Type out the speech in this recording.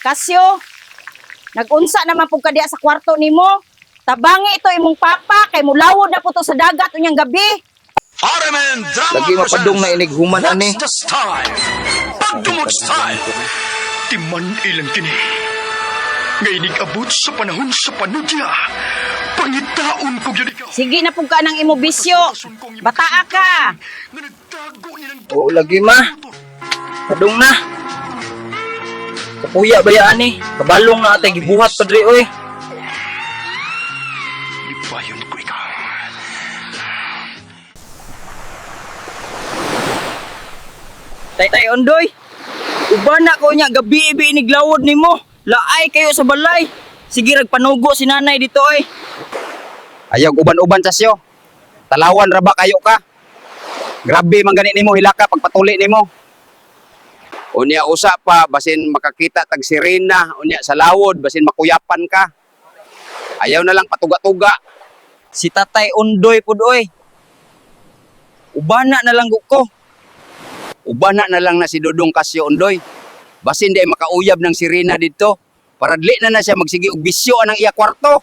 Kasyo, nagunsa naman pug ka diha sa kwarto nimo. Tabangi ito imong papa kay mulawod na po to sa dagat unyang gabi. RMN Drama Lagi mapadong na inig human ani. What's the style? Pagtumot style. Timan ilang kini. Ngay nag-abot sa panahon sa panudya. Pangitaon ko yun ikaw. Sige na pug ka nang imo bisyo. Bataa ka. Na nagtago nilang Oo lagi ma. Padong na. Kapuya ba yan ani? Kabalong na atay gibuhat padre oy. libayon ko ikaw. Tay ondoy. Uban na ko nya gabi ibi iniglawod nimo. Laay kayo sa balay. Sige ragpanugo si nanay dito oy. Ayog uban-uban sa siyo. Talawan ra ba kayo ka? Grabe man gani nimo hilaka pagpatuli nimo. Unya usa pa basin makakita tag sirena, unya sa lawod basin makuyapan ka. Ayaw na lang patuga-tuga. Si tatay ondoy pud oy. Ubana na lang ko. Ubana na lang na si Dudong Kasyo Ondoy. Basin di ay makauyab ng sirena dito. Para dili na siya magsigi og bisyo anang iya kwarto.